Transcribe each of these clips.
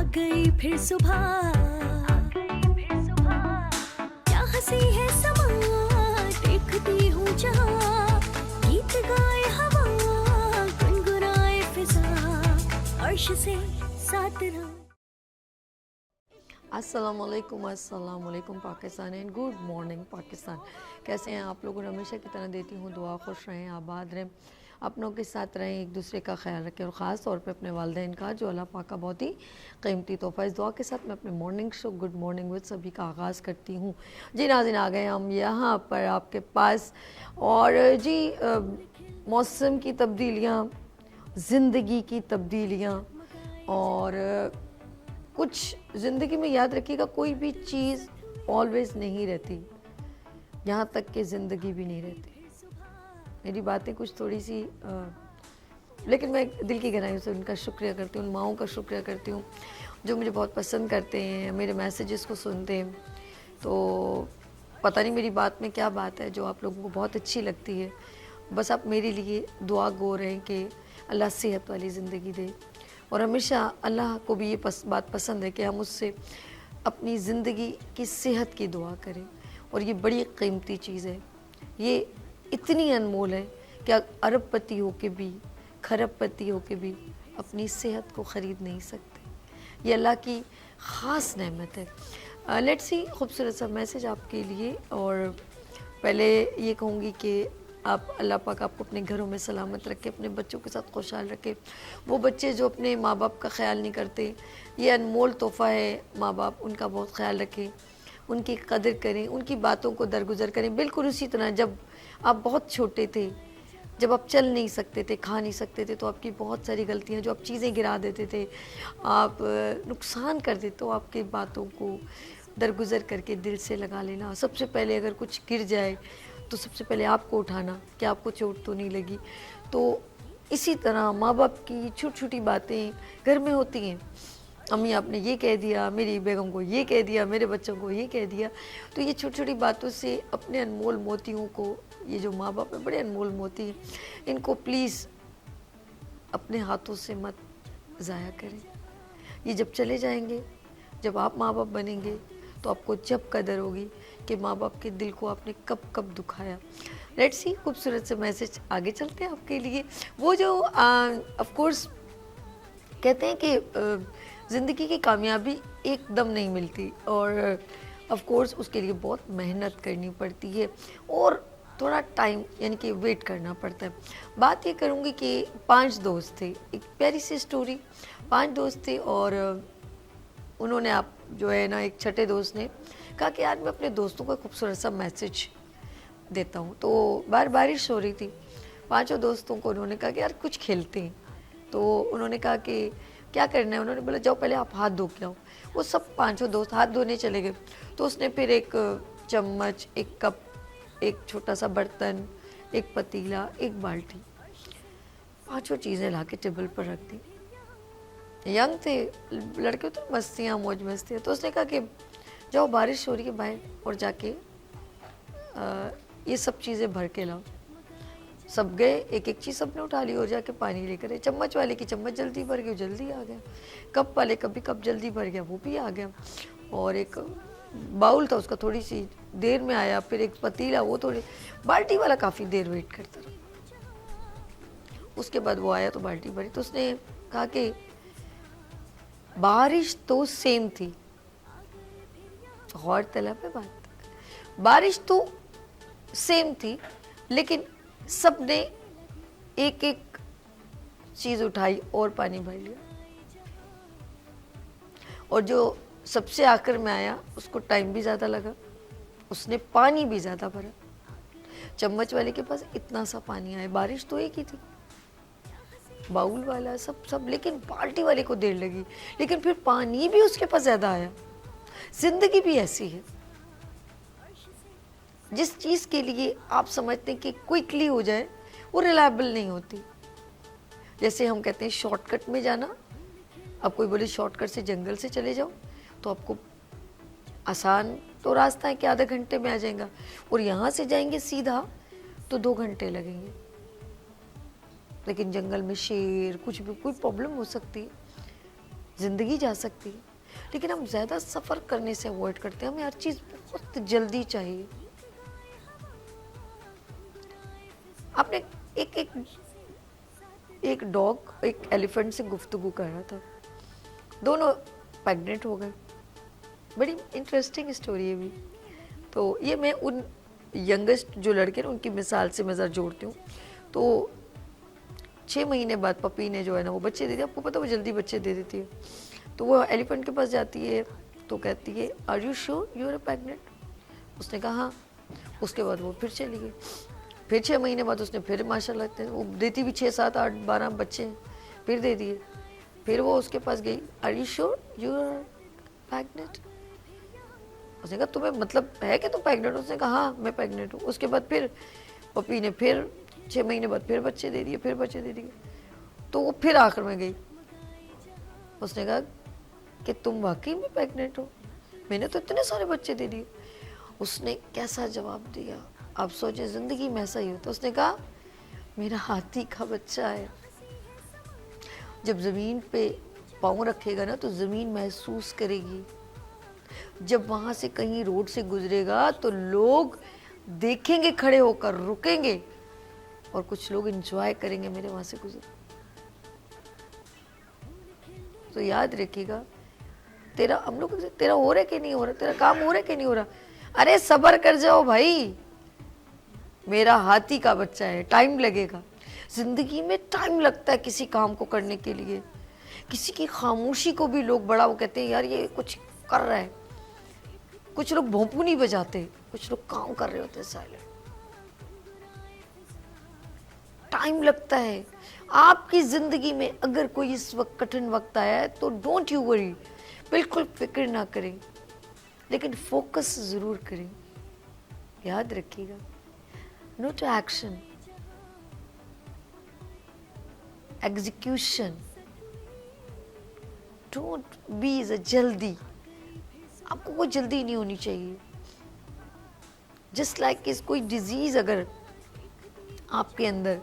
गई फिर सुबह, क्या हंसी है समा, देखती हूँ जहाँ, गीत गाए हवा, गुनगुनाए फिजा, अर्श से साथ रहा। अस्सलामुअलैकुम Pakistan and good morning Pakistan. कैसे हैं आप लोग? हमेशा की तरह देती हूँ दुआ, खुश रहें, आबाद रहें, अपनों के साथ रहें, एक दूसरे का ख्याल रखें और ख़ास तौर पे अपने वालिदैन का जो अल्लाह पाक का बहुत ही कीमती तोहफ़ा। इस दुआ के साथ मैं अपने morning show good morning with सभी का आगाज़ करती हूँ। जी नाज़रीन, आ गए हम यहाँ पर आपके पास और जी मौसम की तब्दीलियाँ, ज़िंदगी की तब्दीलियाँ और कुछ ज़िंदगी में याद रखिएगा कोई भी चीज़ ऑलवेज़ नहीं रहती, यहाँ तक कि ज़िंदगी भी नहीं रहती। मेरी बातें कुछ थोड़ी सी लेकिन मैं दिल की गहराइयों से उनका शुक्रिया करती हूँ, उन माँओं का शुक्रिया करती हूँ जो मुझे बहुत पसंद करते हैं, मेरे मैसेजेस को सुनते हैं। तो पता नहीं मेरी बात में क्या बात है जो आप लोगों को बहुत अच्छी लगती है। बस आप मेरे लिए दुआ गो रहें कि अल्लाह सेहत वाली ज़िंदगी दे और हमेशा अल्लाह को भी ये बात पसंद है कि हम उससे अपनी ज़िंदगी की सेहत की दुआ करें और ये बड़ी कीमती चीज़ है। ये इतनी अनमोल है कि अरबपति हो के भी, खरबपति हो के भी अपनी सेहत को ख़रीद नहीं सकते। ये अल्लाह की ख़ास नेमत है। लेट्स सी खूबसूरत सा मैसेज आपके लिए। और पहले ये कहूँगी कि आप अल्लाह पाक आपको अपने घरों में सलामत रखे, अपने बच्चों के साथ खुशहाल रखे। वो बच्चे जो अपने माँ बाप का ख्याल नहीं करते, ये अनमोल तोहफ़ा है माँ बाप, उनका बहुत ख्याल रखें, उनकी कदर करें, उनकी बातों को दरगुजर करें। बिल्कुल उसी तरह जब आप बहुत छोटे थे, जब आप चल नहीं सकते थे, खा नहीं सकते थे, तो आपकी बहुत सारी गलतियाँ, जो आप चीज़ें गिरा देते थे, आप नुकसान कर देते, तो आपकी बातों को दरगुजर करके दिल से लगा लेना। सबसे पहले अगर कुछ गिर जाए तो सबसे पहले आपको उठाना कि आपको चोट तो नहीं लगी। तो इसी तरह माँ बाप की छोटी छोटी बातें घर में होती हैं। अम्मी आपने ये कह दिया, मेरी बेगम को ये कह दिया, मेरे बच्चों को ये कह दिया। तो ये छोटी छोटी बातों से अपने अनमोल मोतियों को, ये जो माँ बाप है बड़े अनमोल मोती हैं, इनको प्लीज़ अपने हाथों से मत ज़ाया करें। ये जब चले जाएंगे, जब आप माँ बाप बनेंगे, तो आपको जब कदर होगी कि माँ बाप के दिल को आपने कब कब दुखाया। लेट्स सी खूबसूरत से मैसेज आगे चलते हैं आपके लिए। वो जो ऑफ कोर्स कहते हैं कि ज़िंदगी की कामयाबी एकदम नहीं मिलती और ऑफ कोर्स उसके लिए बहुत मेहनत करनी पड़ती है और थोड़ा टाइम यानी कि वेट करना पड़ता है। बात ये करूँगी कि 5 दोस्त थे, एक प्यारी सी स्टोरी। 5 दोस्त थे और उन्होंने आप जो है ना, एक छठे दोस्त ने कहा कि यार मैं अपने दोस्तों को खूबसूरत सा मैसेज देता हूँ। तो बारिश हो रही थी, 5 दोस्तों को उन्होंने कहा कि यार कुछ खेलते हैं। तो उन्होंने कहा कि क्या करना है, उन्होंने बोला जाओ पहले आप हाथ धो के आओ। वो सब 5 दोस्त हाथ धोने चले गए। तो उसने फिर एक चम्मच, एक कप, एक छोटा सा बर्तन, एक पतीला, एक बाल्टी, 5 चीज़ें ला के टेबल पर रख दी। यंग थे लड़के, तो मस्तियाँ मौज मस्तियाँ। तो उसने कहा कि जाओ बारिश हो रही है बाहर और जाके ये सब चीज़ें भर के लाओ। सब गए, एक एक चीज़ सबने उठा ली और जाके पानी लेकर आए। चम्मच वाले की चम्मच जल्दी भर गई, जल्दी आ गया। कप वाले का भी कप जल्दी भर गया, वो भी आ गया। और एक बाउल था उसका थोड़ी सी देर में आया। फिर एक पतीला, वो थोड़ी, बाल्टी वाला काफ़ी देर वेट करता रहा। उसके बाद वो आया तो बाल्टी भरी। तो उसने कहा कि बारिश तो सेम थी। गौरतलब है बात, बारिश तो सेम थी लेकिन सबने एक एक चीज़ उठाई और पानी भर लिया। और जो सबसे आखिर में आया उसको टाइम भी ज़्यादा लगा, उसने पानी भी ज़्यादा भरा। चम्मच वाले के पास इतना सा पानी आया, बारिश तो एक ही थी, बाउल वाला सब, लेकिन बाल्टी वाले को देर लगी, लेकिन फिर पानी भी उसके पास ज़्यादा आया। जिंदगी भी ऐसी है, जिस चीज़ के लिए आप समझते हैं कि क्विकली हो जाए, वो रिलायबल नहीं होती। जैसे हम कहते हैं शॉर्टकट में जाना। अब कोई बोले शॉर्टकट से जंगल से चले जाओ, तो आपको आसान तो रास्ता है कि आधे घंटे में आ जाएगा, और यहाँ से जाएंगे सीधा तो 2 घंटे लगेंगे। लेकिन जंगल में शेर, कुछ भी, कोई प्रॉब्लम हो सकती है। ज़िंदगी जा सकती है, लेकिन हम ज़्यादा सफ़र करने से अवॉइड करते हैं, हमें हर चीज़ बहुत जल्दी चाहिए। आपने एक एक एक डॉग एक एलिफेंट से गुफ्तगू कर रहा था, दोनों प्रेग्नेंट हो गए। बड़ी इंटरेस्टिंग स्टोरी है भी। तो ये मैं उन यंगेस्ट जो लड़के हैं उनकी मिसाल से मैं ज़रा जोड़ती हूँ। तो 6 महीने बाद पपी ने जो है ना वो बच्चे दे दिए। आपको पता है वो जल्दी बच्चे दे देती है। तो वो एलिफेंट के पास जाती है तो कहती है are you sure you are pregnant? उसने कहा हाँ। उसके बाद वो फिर चली गई। फिर 6 महीने बाद उसने फिर माशाल्लाह वो देती भी 6, 7, 8, 12 बच्चे फिर दे दिए। फिर वो उसके पास गई are you sure you are pregnant? उसने कहा तुम्हें मतलब है कि तुम प्रेग्नेंट हो? उसने कहा हाँ मैं प्रेग्नेंट हूँ। उसके बाद फिर पपी ने फिर 6 महीने बाद फिर बच्चे दे दिए, फिर बच्चे दे दिए। तो वो फिर आखिर में गई। उसने कहा कि तुम वाकई में प्रेग्नेंट हो? मैंने तो इतने सारे बच्चे दे दिए। उसने कैसा जवाब दिया आप सोचे, ज़िंदगी में ऐसा ही होता। उसने कहा मेरा हाथी का बच्चा है। जब ज़मीन पे पाँव रखेगा ना तो ज़मीन महसूस करेगी। जब वहाँ से कहीं रोड से गुजरेगा तो लोग देखेंगे, खड़े होकर रुकेंगे और कुछ लोग एंजॉय करेंगे मेरे वहाँ से गुजर। तो याद रखिएगा तेरा हम लोग तेरा हो रहा है कि नहीं हो रहा, तेरा काम हो रहा है कि नहीं हो रहा। अरे सब्र कर जाओ भाई, मेरा हाथी का बच्चा है, टाइम लगेगा। जिंदगी में टाइम लगता है किसी काम को करने के लिए। किसी की खामोशी को भी लोग बड़ा वो कहते हैं यार ये कुछ कर रहा है। कुछ लोग भोंपू नहीं बजाते, कुछ लोग काम कर रहे होते हैं साइलेंट। टाइम लगता है। आपकी जिंदगी में अगर कोई इस वक्त कठिन वक्त आया है तो डोंट यू वरी, बिल्कुल फिक्र ना करें, लेकिन फोकस जरूर करें। याद रखिएगा no to action, execution, don't be is a जल्दी। आपको कोई जल्दी नहीं होनी चाहिए। जस्ट लाइक इस कोई डिजीज अगर आपके अंदर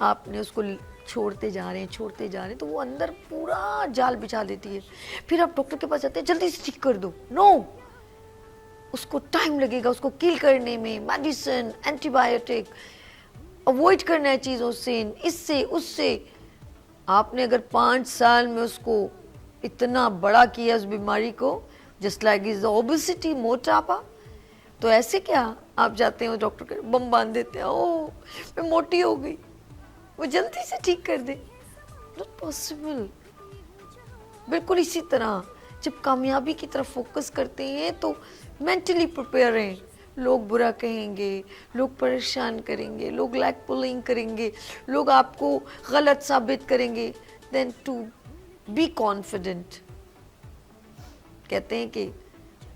आपने उसको छोड़ते जा रहे हैं तो वो अंदर पूरा जाल बिछा देती है। फिर आप डॉक्टर के पास जाते हैं जल्दी से ठीक कर दो। नो, उसको टाइम लगेगा उसको किल करने में। मेडिसिन, एंटीबायोटिक, अवॉइड करना है चीज़ों से, इससे उससे। आपने अगर 5 साल में उसको इतना बड़ा किया उस बीमारी को, जस्ट लाइक इज ओबेसिटी, मोटापा, तो ऐसे क्या आप जाते हैं डॉक्टर के बम बांध देते हैं, ओ मैं मोटी हो गई, वो जल्दी से ठीक कर दे। Not possible. बिल्कुल इसी तरह जब कामयाबी की तरफ फोकस करते हैं तो मेंटली प्रिपेयर रहें। लोग बुरा कहेंगे, लोग परेशान करेंगे, लोग लैग पुलिंग करेंगे, लोग आपको गलत साबित करेंगे। Then to be confident. कहते हैं कि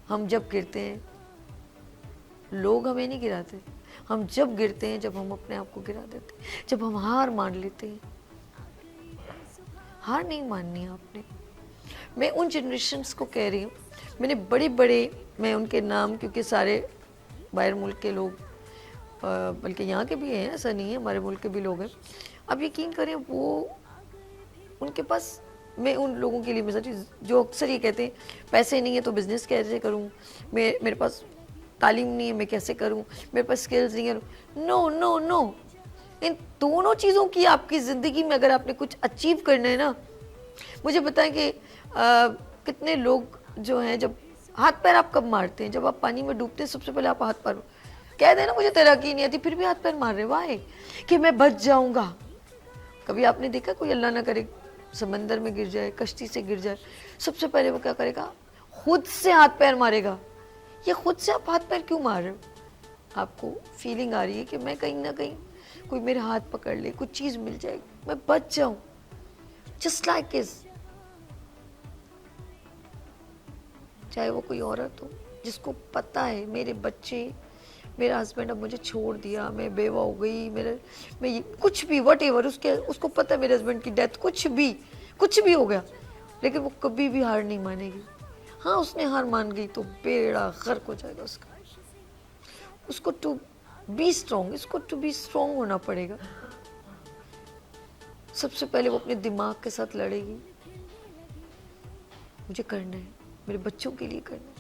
हम जब गिरते हैं लोग हमें नहीं गिराते, हम जब गिरते हैं जब हम अपने आप को गिरा देते हैं, जब हम हार मान लेते हैं। हार नहीं माननी आपने। मैं उन जनरेशन्स को कह रही हूँ, मैंने बड़े मैं उनके नाम, क्योंकि सारे बाहर मुल्क के लोग, बल्कि यहाँ के भी हैं, ऐसा नहीं है, हमारे मुल्क के भी लोग हैं। अब यकीन करें वो उनके पास, मैं उन लोगों के लिए मिसाल जो अक्सर ये कहते हैं पैसे नहीं है तो बिज़नेस कैसे करूँ, मेरे पास तालीम नहीं है मैं कैसे करूँ, मेरे पास स्किल्स नहीं है। नो नो नो, इन दोनों चीज़ों की आपकी ज़िंदगी में अगर आपने कुछ अचीव करना है ना, मुझे बताएं कि कितने लोग जो हैं, जब हाथ पैर आप कब मारते हैं? जब आप पानी में डूबते हैं सबसे पहले आप हाथ पैर कह देना मुझे तैराकी नहीं आती, फिर भी हाथ पैर मार रहे, वाह कि मैं बच जाऊंगा। कभी आपने देखा कोई अल्लाह ना करे समंदर में गिर जाए, कश्ती से गिर जाए, सबसे पहले वो क्या करेगा? खुद से हाथ पैर मारेगा। ये खुद से आप हाथ पैर क्यों मार रहे हो? आपको फीलिंग आ रही है कि मैं कहीं ना कहीं कोई मेरे हाथ पकड़ ले, कुछ चीज़ मिल जाए, मैं बच जाऊं। जस्ट लाइक इज, चाहे वो कोई औरत हो जिसको पता है मेरे बच्चे, मेरा हस्बैंड अब मुझे छोड़ दिया, मैं बेवा हो गई, मैं कुछ भी व्हाटएवर, उसको पता है मेरे हस्बैंड की डेथ, कुछ भी हो गया, लेकिन वो कभी भी हार नहीं मानेगी। हाँ, उसने हार मान गई तो बेड़ा गर्क हो जाएगा उसका। उसको टू बी स्ट्रॉन्ग, इसको टू बी स्ट्रॉन्ग होना पड़ेगा। सबसे पहले वो अपने दिमाग के साथ लड़ेगी, मुझे करना है, मेरे बच्चों के लिए करना है।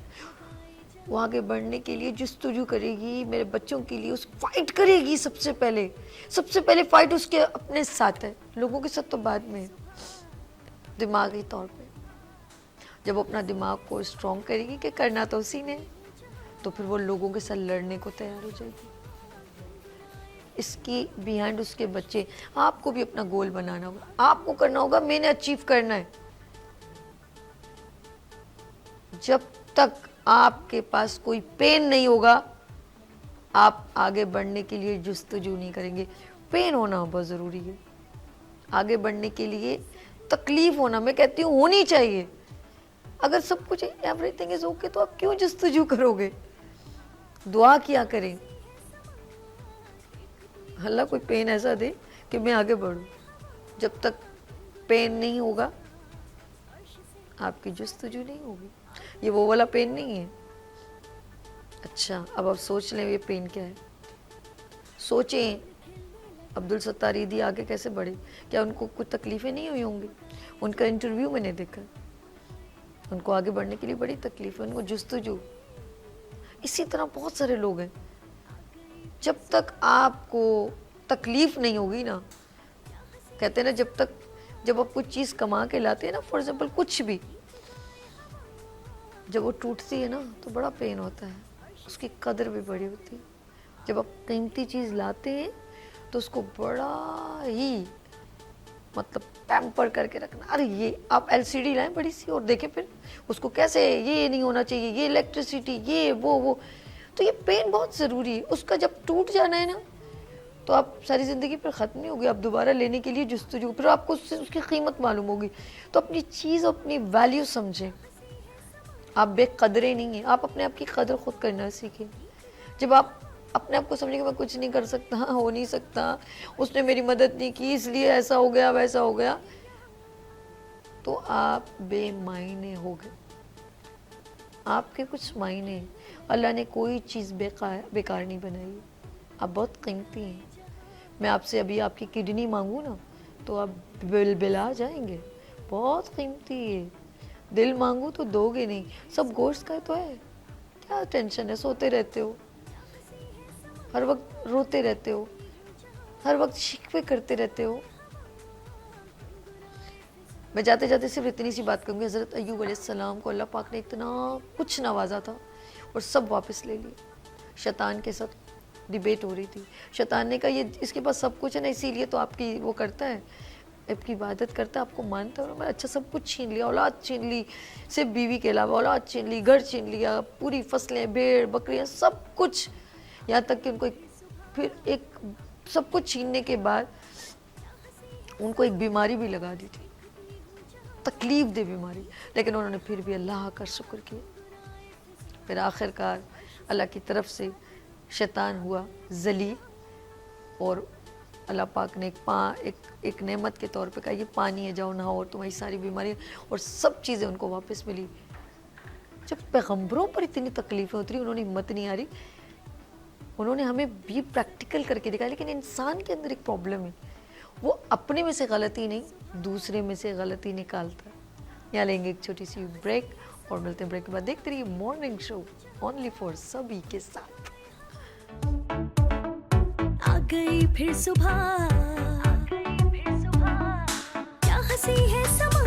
वो आगे बढ़ने के लिए जस्तुजू करेगी, मेरे बच्चों के लिए उस फाइट करेगी। सबसे पहले फाइट उसके अपने साथ है, लोगों के साथ तो बाद में। दिमागी तौर पे जब अपना दिमाग को स्ट्रॉन्ग करेगी कि करना तो उसी ने, तो फिर वो लोगों के साथ लड़ने को तैयार हो जाएगी। इसकी बिहाइंड उसके बच्चे। आपको भी अपना गोल बनाना होगा, आपको करना होगा मैंने अचीव करना है। जब तक आपके पास कोई पेन नहीं होगा, आप आगे बढ़ने के लिए जुस्तजू नहीं करेंगे। पेन होना बहुत ज़रूरी है आगे बढ़ने के लिए। तकलीफ होना, मैं कहती हूँ, होनी चाहिए। अगर सब कुछ एवरीथिंग इज ओके तो आप क्यों जुस्तजू करोगे? दुआ किया करें, अल्लाह कोई पेन ऐसा दे कि मैं आगे बढ़ूं। जब तक पेन नहीं होगा, आपकी जुस्तजू नहीं होगी। ये वो वाला पेन नहीं है। अच्छा, अब आप सोच लें ये पेन क्या है। सोचें अब्दुल सत्तार ईदी आगे कैसे बढ़े। क्या उनको कुछ तकलीफें नहीं हुई होंगी? उनका इंटरव्यू मैंने देखा, उनको आगे बढ़ने के लिए बड़ी तकलीफ है, उनको जुस्तजू। इसी तरह बहुत सारे लोग हैं। जब तक आपको तकलीफ नहीं होगी ना, कहते हैं ना, जब आप कुछ चीज़ कमा के लाते हैं ना, फॉर एग्जाम्पल कुछ भी, जब वो टूटती है ना तो बड़ा पेन होता है, उसकी कदर भी बड़ी होती है। जब आप कीमती चीज़ लाते हैं तो उसको बड़ा ही मतलब पैम्पर करके रखना। अरे ये आप एलसीडी लाएं बड़ी सी और देखें फिर उसको कैसे, ये नहीं होना चाहिए, ये इलेक्ट्रिसिटी, ये वो। तो ये पेन बहुत ज़रूरी है। उसका जब टूट जाना है ना तो आप सारी ज़िंदगी पर ख़त्म नहीं होगी। आप दोबारा लेने के लिए जुस्तजू, फिर आपको उससे उसकी कीमत मालूम होगी। तो अपनी चीज़, अपनी वैल्यू समझें। आप बेकदरे नहीं हैं, आप अपने आप की कदर खुद करना सीखें। जब आप अपने आप को समझेंगे मैं कुछ नहीं कर सकता, हो नहीं सकता, उसने मेरी मदद नहीं की इसलिए ऐसा हो गया वैसा हो गया, तो आप बेमायने हो गए। आपके कुछ मायने, अल्लाह ने कोई चीज़ बेकार नहीं बनाई। आप बहुत कीमती हैं। मैं आपसे अभी आपकी किडनी मांगूँ ना तो आप बिलबिला जाएंगे, बहुत कीमती है। दिल मांगू तो दोगे नहीं, सब गोश्त का तो है, क्या टेंशन है? सोते रहते हो, हर वक्त रोते रहते हो, हर वक्त शिकवे करते रहते हो। मैं जाते जाते सिर्फ इतनी सी बात कहूँगी, हज़रत अय्यूब अलैहिस्सलाम को अल्लाह पाक ने इतना कुछ नवाजा था और सब वापस ले लिए। शैतान के साथ डिबेट हो रही थी। शैतान ने कहा ये इसके पास सब कुछ है ना, इसीलिए तो आपकी वो करता है, आपकी इबादत करता है, आपको मानता है। मैं अच्छा सब कुछ छीन लिया, औलाद छीन ली, सिर्फ बीवी के अलावा औलाद छीन ली, घर छीन लिया, पूरी फसलें, भेड़ बकरियाँ, सब कुछ। यहाँ तक कि उनको फिर सब कुछ छीनने के बाद उनको एक बीमारी भी लगा दी थी, तकलीफ दे बीमारी, लेकिन उन्होंने फिर भी अल्लाह का शुक्र किया। फिर आखिरकार अल्लाह की तरफ से शैतान हुआ जलील और अल्लाह पाक ने एक नेमत के तौर पे कहा ये पानी है, जाओ नहाओ और तुम्हारी सारी बीमारी और सब चीज़ें उनको वापस मिली। जब पैगंबरों पर इतनी तकलीफें उतरी, उन्होंने हिम्मत नहीं आ रही, उन्होंने हमें भी प्रैक्टिकल करके दिखाया। लेकिन इंसान के अंदर एक प्रॉब्लम है, वो अपने में से गलती नहीं, दूसरे में से गलती निकालता है। यहाँ लेंगे एक छोटी सी ब्रेक और मिलते हैं ब्रेक के बाद। देखते रहिए मॉर्निंग शो ओनली फॉर सभी के साथ। आ गई फिर सुबह, क्या हंसी है समा,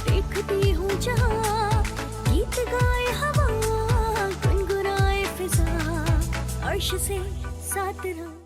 देखती हूँ जहाँ, गीत गाए हवा, गुनगुनाए फिजा, अर्श से साथ रहूं।